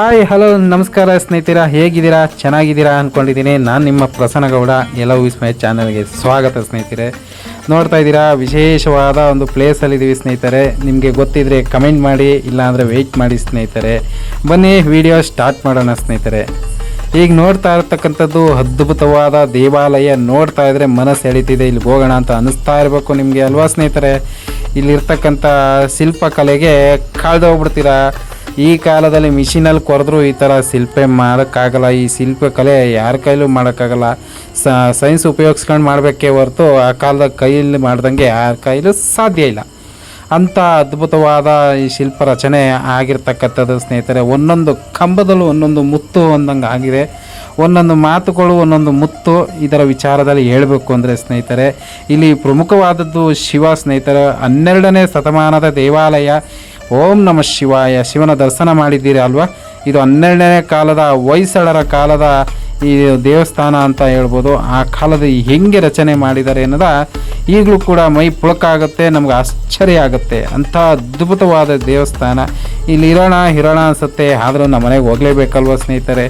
Hi hello ನಮಸ್ಕಾರ ಸ್ನೇಹಿತರೆ, ಹೇಗಿದ್ದೀರಾ? ಚೆನ್ನಾಗಿದ್ದೀರಾ ಅಂದ್ಕೊಂಡಿದ್ದೀನಿ. ನಾನು ನಿಮ್ಮ ಪ್ರಸನ್ನಗೌಡ. ಎಲ್ಲವೂ ವಿಸ್ಮಯ ಚಾನಲ್ಗೆ ಸ್ವಾಗತ ಸ್ನೇಹಿತರೆ. ನೋಡ್ತಾ ಇದ್ದೀರಾ, ವಿಶೇಷವಾದ ಒಂದು ಪ್ಲೇಸಲ್ಲಿದ್ದೀವಿ ಸ್ನೇಹಿತರೆ. ನಿಮಗೆ ಗೊತ್ತಿದ್ರೆ ಕಮೆಂಟ್ ಮಾಡಿ, ಇಲ್ಲಾಂದರೆ ವೆಯ್ಟ್ ಮಾಡಿ ಸ್ನೇಹಿತರೆ. ಬನ್ನಿ ವಿಡಿಯೋ ಸ್ಟಾರ್ಟ್ ಮಾಡೋಣ ಸ್ನೇಹಿತರೆ. ಈಗ ನೋಡ್ತಾ ಇರತಕ್ಕಂಥದ್ದು ಅದ್ಭುತವಾದ ದೇವಾಲಯ. ನೋಡ್ತಾ ಇದ್ರೆ ಮನಸ್ಸು ಎಳಿತಿದೆ, ಇಲ್ಲಿ ಹೋಗೋಣ ಅಂತ ಅನ್ನಿಸ್ತಾ ಇರಬೇಕು ನಿಮಗೆ ಅಲ್ವಾ ಸ್ನೇಹಿತರೆ. ಇಲ್ಲಿರ್ತಕ್ಕಂಥ ಶಿಲ್ಪಕಲೆಗೆ ಕಾಳ್ದೋಗ್ಬಿಡ್ತೀರಾ. ಈ ಕಾಲದಲ್ಲಿ ಮಿಷಿನಲ್ಲಿ ಕೊರೆದ್ರೂ ಈ ಥರ ಶಿಲ್ಪೆ ಮಾಡೋಕ್ಕಾಗಲ್ಲ. ಈ ಶಿಲ್ಪಕಲೆ ಯಾರ ಕೈಲೂ ಮಾಡೋಕ್ಕಾಗಲ್ಲ. ಸೈನ್ಸ್ ಉಪಯೋಗಿಸ್ಕೊಂಡು ಮಾಡಬೇಕೇ ಹೊರತು ಆ ಕಾಲದ ಕೈಯಲ್ಲಿ ಮಾಡ್ದಂಗೆ ಯಾರ ಕೈಲೂ ಸಾಧ್ಯ ಇಲ್ಲ. ಅಂಥ ಅದ್ಭುತವಾದ ಈ ಶಿಲ್ಪ ರಚನೆ ಆಗಿರ್ತಕ್ಕಂಥದ್ದು ಸ್ನೇಹಿತರೆ. ಒಂದೊಂದು ಕಂಬದಲ್ಲೂ ಒಂದೊಂದು ಮುತ್ತು ಅಂದಂಗೆ ಆಗಿದೆ. ಒಂದೊಂದು ಮಾತುಗಳು ಒಂದೊಂದು ಮುತ್ತು. ಇದರ ವಿಚಾರದಲ್ಲಿ ಹೇಳಬೇಕು ಅಂದರೆ ಸ್ನೇಹಿತರೆ, ಇಲ್ಲಿ ಪ್ರಮುಖವಾದದ್ದು ಶಿವ ಸ್ನೇಹಿತರೆ. 12ನೇ ಶತಮಾನದ ದೇವಾಲಯ. ಓಂ ನಮಃ ಶಿವಾಯ. ಶಿವನ ದರ್ಶನ ಮಾಡಿದ್ದೀರಿ ಅಲ್ವಾ? ಇದು 12ನೇ ಕಾಲದ ಹೊಯ್ಸಳರ ಕಾಲದ ಈ ದೇವಸ್ಥಾನ ಅಂತ ಹೇಳ್ಬೋದು. ಆ ಕಾಲದ ಹೆಂಗೆ ರಚನೆ ಮಾಡಿದ್ದಾರೆ ಅನ್ನೋದ ಈಗಲೂ ಕೂಡ ಮೈ ಪುಳಕಾಗುತ್ತೆ, ನಮ್ಗೆ ಆಶ್ಚರ್ಯ ಆಗುತ್ತೆ. ಅಂಥ ಅದ್ಭುತವಾದ ದೇವಸ್ಥಾನ. ಇಲ್ಲಿ ಇರೋಣ ಅನಿಸುತ್ತೆ, ಆದರೂ ನಮ್ಮ ಮನೆಗೆ ಹೋಗಲೇಬೇಕಲ್ವ ಸ್ನೇಹಿತರೆ.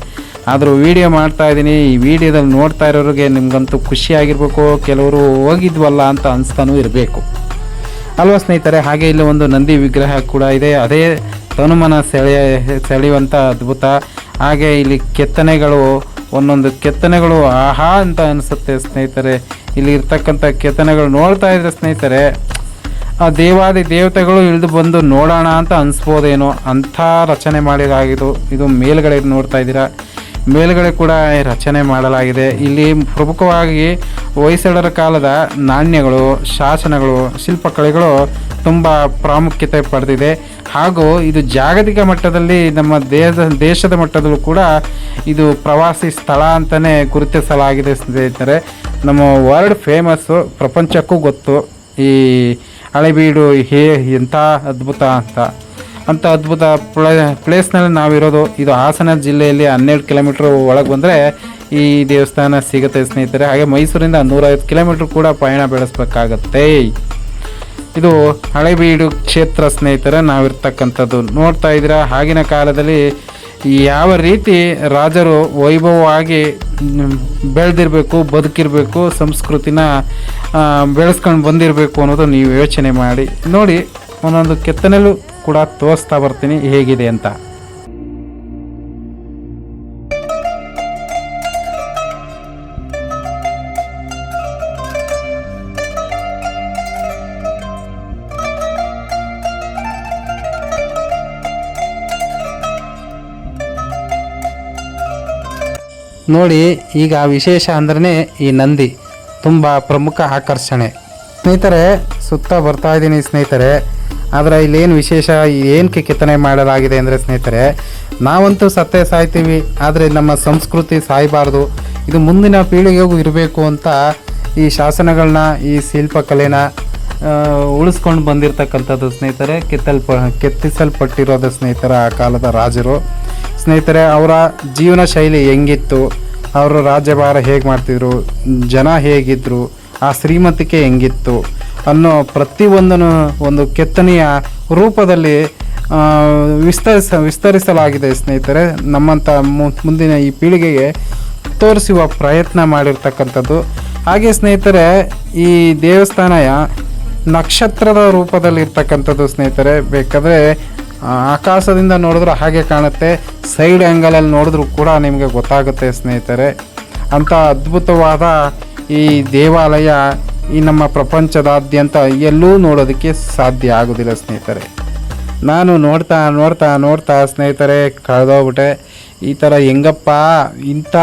ಆದರೂ ವಿಡಿಯೋ ಮಾಡ್ತಾ ಇದ್ದೀನಿ. ಈ ವಿಡಿಯೋದಲ್ಲಿ ನೋಡ್ತಾ ಇರೋರಿಗೆ ನಿಮ್ಗಂತೂ ಖುಷಿಯಾಗಿರ್ಬೇಕು, ಕೆಲವರು ಹೋಗಿದ್ವಲ್ಲ ಅಂತ ಅನಿಸ್ತಾನೂ ಇರಬೇಕು ಅಲ್ವಾ ಸ್ನೇಹಿತರೆ. ಹಾಗೆ ಇಲ್ಲಿ ಒಂದು ನಂದಿ ವಿಗ್ರಹ ಕೂಡ ಇದೆ. ಅದೇ ತನುಮನ ಸೆಳೆಯುವಂಥ ಅದ್ಭುತ. ಹಾಗೆ ಇಲ್ಲಿ ಕೆತ್ತನೆಗಳು, ಒಂದೊಂದು ಕೆತ್ತನೆಗಳು ಆಹಾ ಅಂತ ಅನಿಸುತ್ತೆ ಸ್ನೇಹಿತರೆ. ಇಲ್ಲಿ ಇರ್ತಕ್ಕಂಥ ಕೆತ್ತನೆಗಳು ನೋಡ್ತಾ ಇದ್ರೆ ಸ್ನೇಹಿತರೆ, ಆ ದೇವಾದಿ ದೇವತೆಗಳು ಇಳಿದು ಬಂದು ನೋಡೋಣ ಅಂತ ಅನಿಸ್ಬೋದೇನೋ, ಅಂಥ ರಚನೆ ಮಾಡಿದಾಗಿದ್ದು. ಇದು ಮೇಲ್ಗಡೆ ನೋಡ್ತಾ ಇದ್ದೀರಾ, ಮೇಲ್ಗಡೆ ಕೂಡ ರಚನೆ ಮಾಡಲಾಗಿದೆ. ಇಲ್ಲಿ ಪ್ರಮುಖವಾಗಿ ಹೊಯ್ಸಳರ ಕಾಲದ ನಾಣ್ಯಗಳು, ಶಾಸನಗಳು, ಶಿಲ್ಪಕಲೆಗಳು ತುಂಬ ಪ್ರಾಮುಖ್ಯತೆ ಪಡೆದಿದೆ. ಹಾಗೂ ಇದು ಜಾಗತಿಕ ಮಟ್ಟದಲ್ಲಿ, ನಮ್ಮ ದೇಶದ ಮಟ್ಟದಲ್ಲೂ ಕೂಡ ಇದು ಪ್ರವಾಸಿ ಸ್ಥಳ ಅಂತಲೇ ಗುರುತಿಸಲಾಗಿದೆ ಸ್ನೇಹಿತರೆ. ನಮ್ಮ ವರ್ಲ್ಡ್ ಫೇಮಸ್ಸು, ಪ್ರಪಂಚಕ್ಕೂ ಗೊತ್ತು ಈ ಹಳೆಬೀಡು ಎಂಥ ಅದ್ಭುತ ಅಂತ ಅದ್ಭುತ ಪ್ಲೇಸ್ನಲ್ಲಿ ನಾವಿರೋದು. ಇದು ಹಾಸನ ಜಿಲ್ಲೆಯಲ್ಲಿ 12 ಕಿಲೋಮೀಟ್ರ್ ಒಳಗೆ ಬಂದರೆ ಈ ದೇವಸ್ಥಾನ ಸಿಗುತ್ತೆ ಸ್ನೇಹಿತರೆ. ಹಾಗೆ ಮೈಸೂರಿಂದ 150 ಕಿಲೋಮೀಟ್ರ್ ಕೂಡ ಪಯಣ ಬೆಳೆಸಬೇಕಾಗತ್ತೆ. ಇದು ಹಳೆಬೀಡು ಕ್ಷೇತ್ರ ಸ್ನೇಹಿತರೆ ನಾವಿರ್ತಕ್ಕಂಥದ್ದು. ನೋಡ್ತಾ ಇದ್ದೀರಾ, ಆಗಿನ ಕಾಲದಲ್ಲಿ ಯಾವ ರೀತಿ ರಾಜರು ವೈಭವವಾಗಿ ಬೆಳೆದಿರಬೇಕು, ಬದುಕಿರಬೇಕು, ಸಂಸ್ಕೃತಿನ ಬೆಳೆಸ್ಕೊಂಡು ಬಂದಿರಬೇಕು ಅನ್ನೋದು ನೀವು ಯೋಚನೆ ಮಾಡಿ ನೋಡಿ. ಒಂದೊಂದು ಕೆತ್ತನೆಯಲ್ಲೂ ಕೂಡ ತೋರಿಸ್ತಾ ಬರ್ತೀನಿ ಹೇಗಿದೆ ಅಂತ. ನೋಡಿ, ಈಗ ವಿಶೇಷ ಅಂದ್ರೆ ಈ ನಂದಿ ತುಂಬ ಪ್ರಮುಖ ಆಕರ್ಷಣೆ ಸ್ನೇಹಿತರೆ. ಸುತ್ತ ಬರ್ತಾ ಇದ್ದೀನಿ ಸ್ನೇಹಿತರೆ. ಆದರೆ ಇಲ್ಲೇನು ವಿಶೇಷ, ಏನಕ್ಕೆ ಕೆತ್ತನೆ ಮಾಡಲಾಗಿದೆ ಅಂದರೆ ಸ್ನೇಹಿತರೆ, ನಾವಂತೂ ಸತ್ತೇ ಸಾಯ್ತೀವಿ, ಆದರೆ ನಮ್ಮ ಸಂಸ್ಕೃತಿ ಸಾಯಬಾರ್ದು, ಇದು ಮುಂದಿನ ಪೀಳಿಗೆಗೂ ಇರಬೇಕು ಅಂತ ಈ ಶಾಸನಗಳನ್ನ, ಈ ಶಿಲ್ಪಕಲೆನ ಉಳಿಸ್ಕೊಂಡು ಬಂದಿರತಕ್ಕಂಥದ್ದು ಸ್ನೇಹಿತರೆ. ಕೆತ್ತಿಸಲ್ಪಟ್ಟಿರೋದು ಸ್ನೇಹಿತರೆ ಆ ಕಾಲದ ರಾಜರು ಸ್ನೇಹಿತರೆ. ಅವರ ಜೀವನ ಶೈಲಿ ಹೆಂಗಿತ್ತು, ಅವರು ರಾಜ್ಯಭಾರ ಹೇಗೆ ಮಾಡ್ತಿದ್ರು, ಜನ ಹೇಗಿದ್ದರು, ಆ ಶ್ರೀಮಂತಿಕೆ ಹೆಂಗಿತ್ತು ಅನ್ನೋ ಪ್ರತಿಯೊಂದನ್ನು ಒಂದು ಕೆತ್ತನೆಯ ರೂಪದಲ್ಲಿ ವಿಸ್ತರಿಸಲಾಗಿದೆ ಸ್ನೇಹಿತರೆ. ನಮ್ಮಂಥ ಮುಂದಿನ ಈ ಪೀಳಿಗೆಗೆ ತೋರಿಸುವ ಪ್ರಯತ್ನ ಮಾಡಿರ್ತಕ್ಕಂಥದ್ದು. ಹಾಗೆ ಸ್ನೇಹಿತರೆ, ಈ ದೇವಸ್ಥಾನ ನಕ್ಷತ್ರದ ರೂಪದಲ್ಲಿ ಇರ್ತಕ್ಕಂಥದ್ದು ಸ್ನೇಹಿತರೆ. ಬೇಕಾದರೆ ಆಕಾಶದಿಂದ ನೋಡಿದ್ರು ಹಾಗೆ ಕಾಣುತ್ತೆ, ಸೈಡ್ ಆ್ಯಂಗಲಲ್ಲಿ ನೋಡಿದ್ರು ಕೂಡ ನಿಮಗೆ ಗೊತ್ತಾಗುತ್ತೆ ಸ್ನೇಹಿತರೆ. ಅಂಥ ಅದ್ಭುತವಾದ ಈ ದೇವಾಲಯ ಈ ನಮ್ಮ ಪ್ರಪಂಚದಾದ್ಯಂತ ಎಲ್ಲೂ ನೋಡೋದಕ್ಕೆ ಸಾಧ್ಯ ಆಗೋದಿಲ್ಲ ಸ್ನೇಹಿತರೆ. ನಾನು ನೋಡ್ತಾ ಸ್ನೇಹಿತರೆ ಕಳೆದೋಗ್ಬಿಟ್ಟೆ. ಈ ಥರ ಹೆಂಗಪ್ಪ ಇಂಥ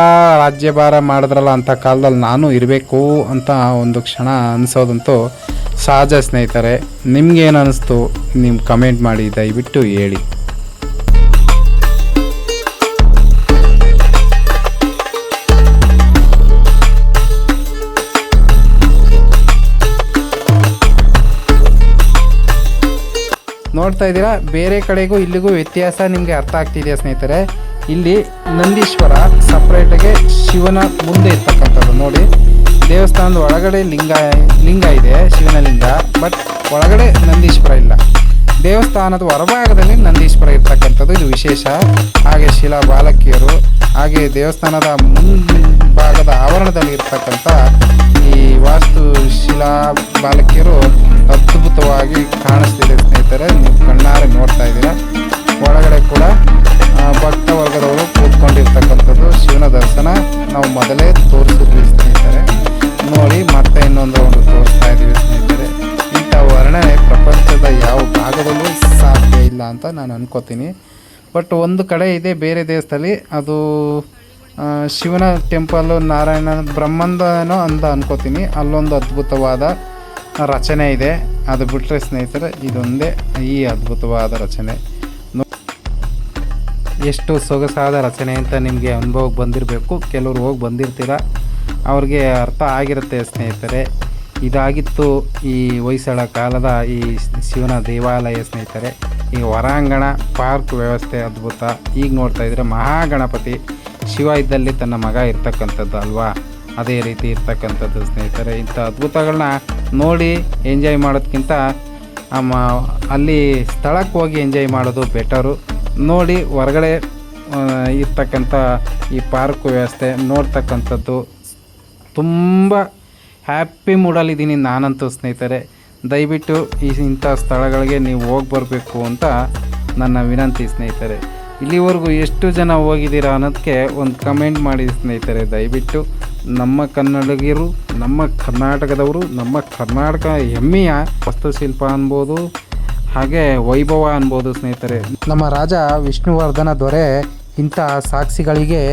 ರಾಜ್ಯಭಾರ ಮಾಡಿದ್ರಲ್ಲ ಅಂಥ ಕಾಲದಲ್ಲಿ ನಾನು ಇರಬೇಕು ಅಂತ ಒಂದು ಕ್ಷಣ ಅನಿಸೋದಂತೂ ಸಹಜ ಸ್ನೇಹಿತರೆ. ನಿಮ್ಗೇನು ಅನ್ನಿಸ್ತು ನೀವು ಕಮೆಂಟ್ ಮಾಡಿ ದಯವಿಟ್ಟು ಹೇಳಿ. ನೋಡ್ತಾ ಇದ್ದೀರಾ, ಬೇರೆ ಕಡೆಗೂ ಇಲ್ಲಿಗೂ ವ್ಯತ್ಯಾಸ ನಿಮಗೆ ಅರ್ಥ ಆಗ್ತಿದೆಯಾ ಸ್ನೇಹಿತರೆ. ಇಲ್ಲಿ ನಂದೀಶ್ವರ ಸಪ್ರೇಟಾಗೆ ಶಿವನ ಮುಂದೆ ಇರ್ತಕ್ಕಂಥದ್ದು ನೋಡಿ. ದೇವಸ್ಥಾನದ ಒಳಗಡೆ ಲಿಂಗ ಇದೆ, ಶಿವನ ಲಿಂಗ, ಬಟ್ ಒಳಗಡೆ ನಂದೀಶ್ವರ ಇಲ್ಲ. ದೇವಸ್ಥಾನದ ಹೊರಭಾಗದಲ್ಲಿ ನಂದೀಶ್ವರ ಇರ್ತಕ್ಕಂಥದ್ದು ಇದು ವಿಶೇಷ. ಹಾಗೆ ಶಿಲಾ ಬಾಲಕಿಯರು, ಹಾಗೆ ದೇವಸ್ಥಾನದ ಮುಂಭಾಗದ ಆವರಣದಲ್ಲಿ ಇರ್ತಕ್ಕಂಥ ಈ ವಾಸ್ತು ಶಿಲಾ ಬಾಲಕಿಯರು ಅದ್ಭುತವಾಗಿ ಕಾಣಿಸ್ತಿದೆ ಸ್ನೇಹಿತರೆ. ನೀವು ಕಣ್ಣಾರೆ ನೋಡ್ತಾ ಇದ್ದೀರಾ. ಒಳಗಡೆ ಕೂಡ ಭಕ್ತ ವರ್ಗದವರು ಕೂತ್ಕೊಂಡಿರ್ತಕ್ಕಂಥದ್ದು. ಶಿವನ ದರ್ಶನ ನಾವು ಮೊದಲೇ ತೋರಿಸಿದ್ವಿ ಸ್ನೇಹಿತರೆ. ನೋಡಿ ಮತ್ತೆ ಇನ್ನೊಂದು ತೋರಿಸ್ತಾ ಇದ್ದೀವಿ ಸ್ನೇಹಿತರೆ. ಇಂಥ ವರ್ಣನೆ ಪ್ರಪಂಚದ ಯಾವ ಭಾಗದಲ್ಲೂ ಸಾಧ್ಯ ಇಲ್ಲ ಅಂತ ನಾನು ಅನ್ಕೋತೀನಿ. ಬಟ್ ಒಂದು ಕಡೆ ಇದೆ ಬೇರೆ ದೇಶದಲ್ಲಿ, ಅದು ಶಿವನ ಟೆಂಪಲ್ಲು, ನಾರಾಯಣ ಬ್ರಹ್ಮಾಂಡನೋ ಅಂತ ಅನ್ಕೋತೀನಿ. ಅಲ್ಲೊಂದು ಅದ್ಭುತವಾದ ರಚನೆ ಇದೆ. ಅದು ಬಿಟ್ಟರೆ ಸ್ನೇಹಿತರೆ ಇದೊಂದೇ ಈ ಅದ್ಭುತವಾದ ರಚನೆ. ಎಷ್ಟು ಸೊಗಸಾದ ರಚನೆ ಅಂತ ನಿಮಗೆ ಅನುಭವಕ್ಕೆ ಬಂದಿರಬೇಕು. ಕೆಲವರು ಹೋಗಿ ಬಂದಿರ್ತೀರ, ಅವ್ರಿಗೆ ಅರ್ಥ ಆಗಿರುತ್ತೆ ಸ್ನೇಹಿತರೆ. ಇದಾಗಿತ್ತು ಈ ಹೊಯ್ಸಳ ಕಾಲದ ಈ ಶಿವನ ದೇವಾಲಯ ಸ್ನೇಹಿತರೆ. ಈ ಹೊರಾಂಗಣ ಪಾರ್ಕ್ ವ್ಯವಸ್ಥೆ ಅದ್ಭುತ. ಈಗ ನೋಡ್ತಾ ಇದ್ರೆ ಮಹಾಗಣಪತಿ ಶಿವ ಇದ್ದಲ್ಲಿ ತನ್ನ ಮಗ ಇರ್ತಕ್ಕಂಥದ್ದು ಅಲ್ವಾ, ಅದೇ ರೀತಿ ಇರ್ತಕ್ಕಂಥದ್ದು ಸ್ನೇಹಿತರೆ. ಇಂಥ ಅದ್ಭುತಗಳನ್ನ ನೋಡಿ ಎಂಜಾಯ್ ಮಾಡೋದಕ್ಕಿಂತ ಅಲ್ಲಿ ಸ್ಥಳಕ್ಕೆ ಹೋಗಿ ಎಂಜಾಯ್ ಮಾಡೋದು ಬೆಟರು. ನೋಡಿ ಹೊರಗಡೆ ಇರ್ತಕ್ಕಂಥ ಈ ಪಾರ್ಕ್ ವ್ಯವಸ್ಥೆ ನೋಡ್ತಕ್ಕಂಥದ್ದು ತುಂಬ ಹ್ಯಾಪಿ ಮೂಡಲ್ಲಿದ್ದೀನಿ ನಾನಂತೂ ಸ್ನೇಹಿತರೆ. ದಯವಿಟ್ಟು ಇಂಥ ಸ್ಥಳಗಳಿಗೆ ನೀವು ಹೋಗಿ ಬರಬೇಕು ಅಂತ ನನ್ನ ವಿನಂತಿ ಸ್ನೇಹಿತರೆ. ಇಲ್ಲಿವರೆಗೂ ಎಷ್ಟು ಜನ ಹೋಗಿದ್ದೀರಾ ಅನ್ನೋದಕ್ಕೆ ಒಂದು ಕಮೆಂಟ್ ಮಾಡಿ ಸ್ನೇಹಿತರೆ. ದಯವಿಟ್ಟು ನಮ್ಮ ಕನ್ನಡಿಗರು, ನಮ್ಮ ಕರ್ನಾಟಕದವರು, ನಮ್ಮ ಕರ್ನಾಟಕ ಹೆಮ್ಮೆಯ ವಾಸ್ತುಶಿಲ್ಪ ಅನ್ಬೋದು, ಹಾಗೆ ವೈಭವ ಅನ್ಬೋದು ಸ್ನೇಹಿತರೆ. ನಮ್ಮ ರಾಜ ವಿಷ್ಣುವರ್ಧನ ದೊರೆ ಇಂಥ ಸಾಕ್ಷಿಗಳಿಗೆ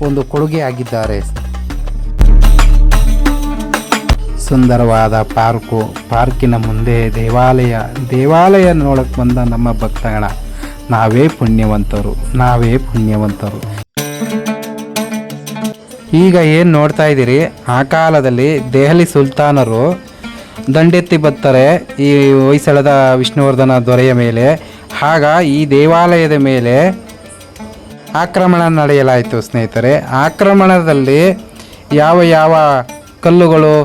ಒಂದು ಕೊಡುಗೆ ಆಗಿದ್ದಾರೆ. ಸುಂದರವಾದ ಪಾರ್ಕಿನ ಮುಂದೆ ದೇವಾಲಯ ನೋಡಕ್ಕೆ ಬಂದ ನಮ್ಮ ಭಕ್ತಗಣ ನಾವೇ ಪುಣ್ಯವಂತರು. ಈಗ ಏನು ನೋಡ್ತಾ ಇದ್ದೀರಿ, ಆ ಕಾಲದಲ್ಲಿ ದೆಹಲಿ ಸುಲ್ತಾನರು ದಂಡೆತ್ತಿ ಬರ್ತಾರೆ ಈ ಹೊಯ್ಸಳದ ವಿಷ್ಣುವರ್ಧನ ದೊರೆಯ ಮೇಲೆ. ಆಗ ಈ ದೇವಾಲಯದ ಮೇಲೆ ಆಕ್ರಮಣ ನಡೆಯಲಾಯಿತು ಸ್ನೇಹಿತರೆ. ಆಕ್ರಮಣದಲ್ಲಿ ಯಾವ ಕಲ್ಲುಗಳು,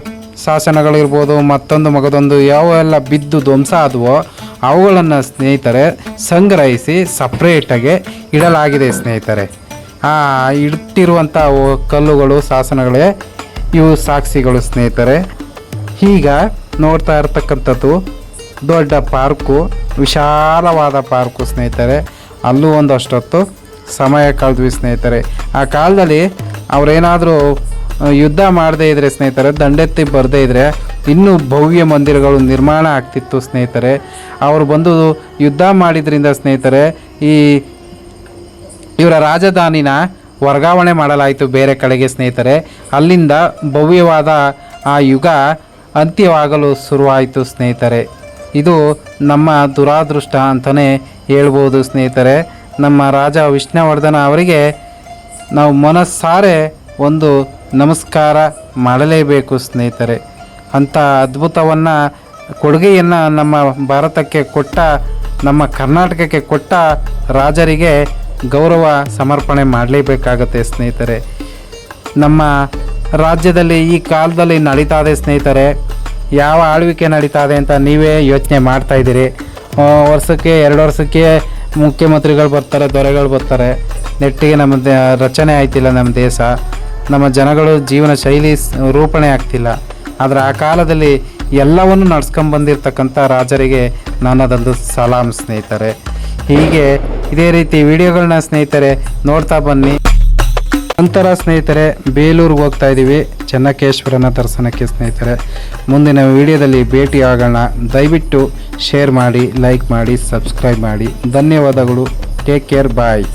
ಶಾಸನಗಳಿರ್ಬೋದು, ಮಗದೊಂದು ಯಾವೆಲ್ಲ ಬಿದ್ದು ಧ್ವಂಸ ಆದವೋ ಅವುಗಳನ್ನು ಸ್ನೇಹಿತರೆ ಸಂಗ್ರಹಿಸಿ ಸಪ್ರೇಟಾಗಿ ಇಡಲಾಗಿದೆ ಸ್ನೇಹಿತರೆ. ಇಟ್ಟಿರುವಂಥ ಕಲ್ಲುಗಳು, ಶಾಸನಗಳೇ ಇವು ಸಾಕ್ಷಿಗಳು ಸ್ನೇಹಿತರೆ. ಈಗ ನೋಡ್ತಾ ಇರ್ತಕ್ಕಂಥದ್ದು ದೊಡ್ಡ ಪಾರ್ಕು, ವಿಶಾಲವಾದ ಪಾರ್ಕು ಸ್ನೇಹಿತರೆ. ಅಲ್ಲೂ ಒಂದಷ್ಟೊತ್ತು ಸಮಯ ಕಳೆದ್ವಿ ಸ್ನೇಹಿತರೆ. ಆ ಕಾಲದಲ್ಲಿ ಅವರೇನಾದರೂ ಯುದ್ಧ ಮಾಡದೇ ಇದ್ದರೆ ಸ್ನೇಹಿತರೆ, ದಂಡೆತ್ತಿ ಬರದೇ ಇದ್ದರೆ ಇನ್ನೂ ಭವ್ಯ ಮಂದಿರಗಳು ನಿರ್ಮಾಣ ಆಗ್ತಿತ್ತು ಸ್ನೇಹಿತರೆ. ಅವರು ಬಂದು ಯುದ್ಧ ಮಾಡಿದ್ರಿಂದ ಸ್ನೇಹಿತರೆ ಇವರ ರಾಜಧಾನಿನ ವರ್ಗಾವಣೆ ಮಾಡಲಾಯಿತು ಬೇರೆ ಕಡೆಗೆ ಸ್ನೇಹಿತರೆ. ಅಲ್ಲಿಂದ ಭವ್ಯವಾದ ಆ ಯುಗ ಅಂತ್ಯವಾಗಲು ಶುರುವಾಯಿತು ಸ್ನೇಹಿತರೆ. ಇದು ನಮ್ಮ ದುರಾದೃಷ್ಟ ಅಂತಲೇ ಹೇಳ್ಬೋದು ಸ್ನೇಹಿತರೆ. ನಮ್ಮ ರಾಜ ವಿಷ್ಣುವರ್ಧನ ಅವರಿಗೆ ನಾವು ಮನಸ್ಸಾರೆ ಒಂದು ನಮಸ್ಕಾರ ಮಾಡಲೇಬೇಕು ಸ್ನೇಹಿತರೆ. ಅಂಥ ಅದ್ಭುತವನ್ನು ಕೊಡುಗೆಯನ್ನು ನಮ್ಮ ಭಾರತಕ್ಕೆ ಕೊಟ್ಟ, ನಮ್ಮ ಕರ್ನಾಟಕಕ್ಕೆ ಕೊಟ್ಟ ರಾಜರಿಗೆ ಗೌರವ ಸಮರ್ಪಣೆ ಮಾಡಲೇಬೇಕಾಗತ್ತೆ ಸ್ನೇಹಿತರೆ. ನಮ್ಮ ರಾಜ್ಯದಲ್ಲಿ ಈ ಕಾಲದಲ್ಲಿ ನಡೀತಾ ಇದೆ ಸ್ನೇಹಿತರೆ. ಯಾವ ಆಳ್ವಿಕೆ ನಡೀತಾ ಇದೆ ಅಂತ ನೀವೇ ಯೋಚನೆ ಮಾಡ್ತಾಯಿದ್ದೀರಿ. ವರ್ಷಕ್ಕೆ 2 ವರ್ಷಕ್ಕೆ ಮುಖ್ಯಮಂತ್ರಿಗಳು ಬರ್ತಾರೆ, ದೊರೆಗಳು ಬರ್ತಾರೆ. ನೆಟ್ಟಿಗೆ ನಮ್ಮ ರಚನೆ ಆಯ್ತಿಲ್ಲ ನಮ್ಮ ದೇಶ, ನಮ್ಮ ಜನಗಳು ಜೀವನ ಶೈಲಿ ರೂಪಣೆ ಆಗ್ತಿಲ್ಲ. ಆದರೆ ಆ ಕಾಲದಲ್ಲಿ ಎಲ್ಲವನ್ನು ನಡ್ಸ್ಕೊಂಬಂದಿರ್ತಕ್ಕಂಥ ರಾಜರಿಗೆ ನನ್ನದೊಂದು ಸಲಾಮ್ ಸ್ನೇಹಿತರೆ. ಹೀಗೆ ಇದೇ ರೀತಿ ವಿಡಿಯೋಗಳನ್ನ ಸ್ನೇಹಿತರೆ ನೋಡ್ತಾ ಬನ್ನಿ. ನಂತರ ಸ್ನೇಹಿತರೆ ಬೇಲೂರಿಗೆ ಹೋಗ್ತಾ ಇದ್ದೀವಿ ಚೆನ್ನಕೇಶ್ವರನ ದರ್ಶನಕ್ಕೆ ಸ್ನೇಹಿತರೆ. ಮುಂದಿನ ವಿಡಿಯೋದಲ್ಲಿ ಭೇಟಿ ಆಗೋಣ. ದಯವಿಟ್ಟು ಶೇರ್ ಮಾಡಿ, ಲೈಕ್ ಮಾಡಿ, ಸಬ್ಸ್ಕ್ರೈಬ್ ಮಾಡಿ. ಧನ್ಯವಾದಗಳು. ಟೇಕ್ ಕೇರ್, ಬಾಯ್.